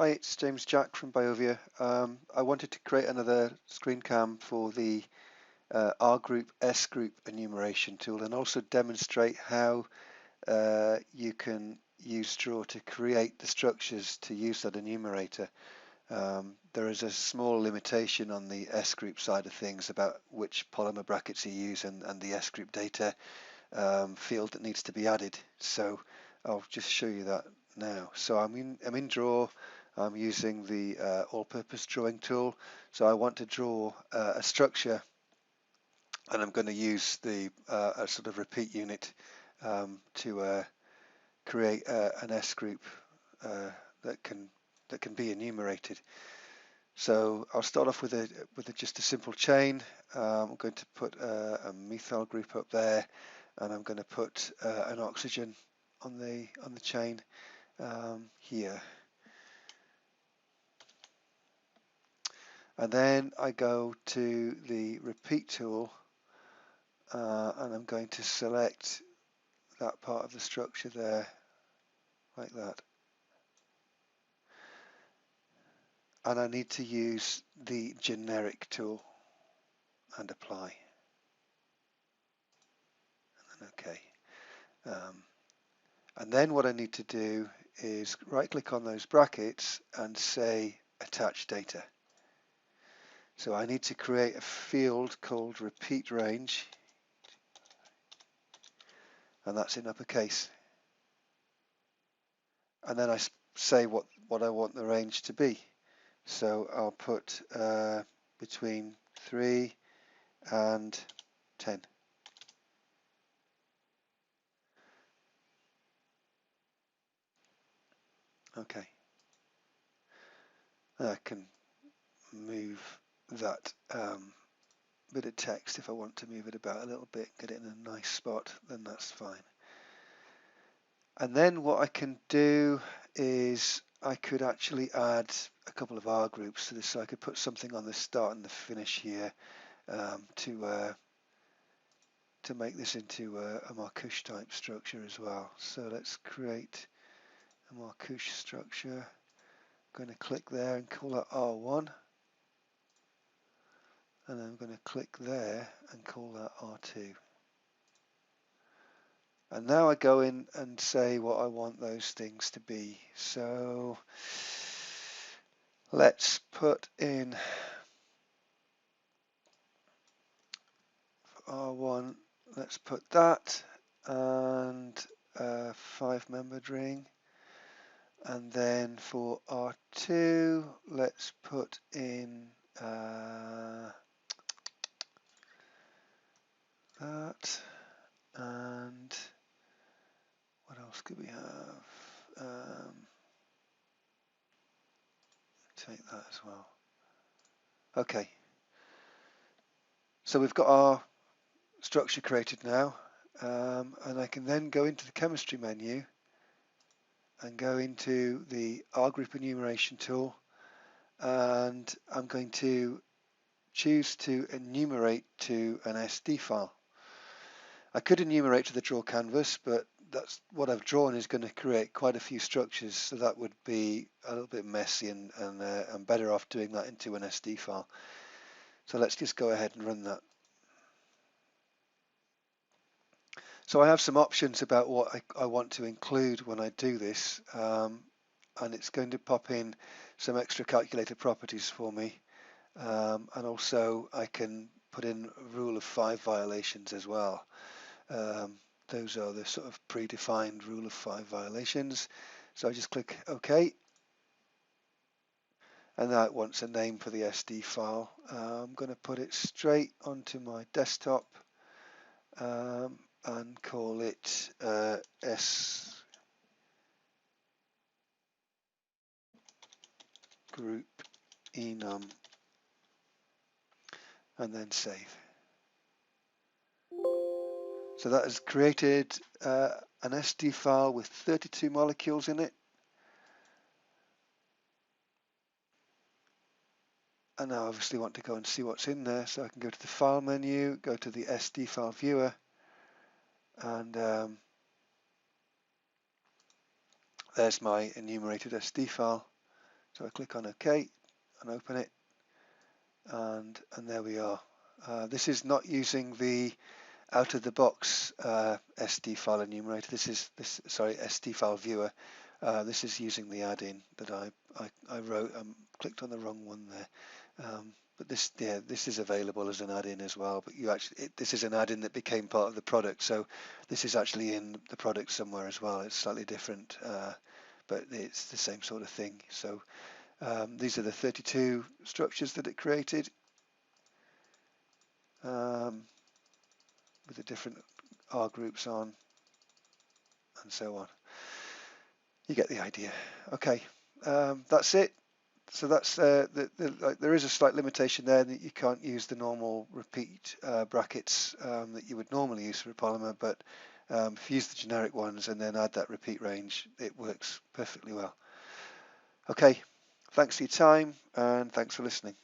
Hi, it's James Jack from BIOVIA. I wanted to create another screen cam for the R group, S group enumeration tool, and also demonstrate how you can use Draw to create the structures to use that enumerator. There is a small limitation on the S group side of things about which polymer brackets you use and the S group data field that needs to be added. So I'll just show you that now. So I'm in Draw. I'm using the all-purpose drawing tool. So I want to draw a structure, and I'm going to use the a sort of repeat unit to create an S group that can be enumerated. So I'll start off with just a simple chain. I'm going to put a methyl group up there, and I'm going to put an oxygen on the chain here. And then I go to the repeat tool, and I'm going to select that part of the structure there, like that. And I need to use the generic tool and apply. And then OK. And then what I need to do is right-click on those brackets and say attach data. So I need to create a field called repeat range, and that's in uppercase. And then I say what I want the range to be. So I'll put between 3 and 10. Okay. I can move that bit of text if I want to move it about a little bit, get it in a nice spot, then that's fine. And then what I can do is I could actually add a couple of R groups to this. So I could put something on the start and the finish here to make this into a Marcouche type structure as well. So let's create a Marcouche structure. I'm going to click there and call that R1. And I'm going to click there and call that R2. And now I go in and say what I want those things to be. So let's put in R1, let's put that, and a 5-membered ring. And then for R2, let's put in that, and what else could we have? Take that as well. Okay, so we've got our structure created now, and I can then go into the chemistry menu and go into the R group enumeration tool, and I'm going to choose to enumerate to an SD file. I could enumerate to the draw canvas, but that's what I've drawn is going to create quite a few structures, so that would be a little bit messy, and I'm better off doing that into an SD file. So let's just go ahead and run that. So I have some options about what I want to include when I do this, and it's going to pop in some extra calculator properties for me, and also I can put in rule of 5 violations as well. Those are the sort of predefined rule of 5 violations. So I just click OK, and now it wants a name for the SD file. I'm going to put it straight onto my desktop and call it S group enum, and then save. So that has created an SD file with 32 molecules in it. And now I obviously want to go and see what's in there, so I can go to the file menu, go to the SD file viewer, and there's my enumerated SD file. So I click on OK and open it, and there we are. This is not using the out-of-the-box SD file enumerator. This is SD file viewer. This is using the add-in that I wrote. Clicked on the wrong one there. But this is available as an add-in as well. But this is an add-in that became part of the product. So this is actually in the product somewhere as well. It's slightly different, but it's the same sort of thing. So these are the 32 structures that it created. With the different R groups on and so on. You get the idea. Okay, that's it. So that's there is a slight limitation there that you can't use the normal repeat brackets that you would normally use for a polymer, but if you use the generic ones and then add that repeat range, it works perfectly well. Okay, thanks for your time and thanks for listening.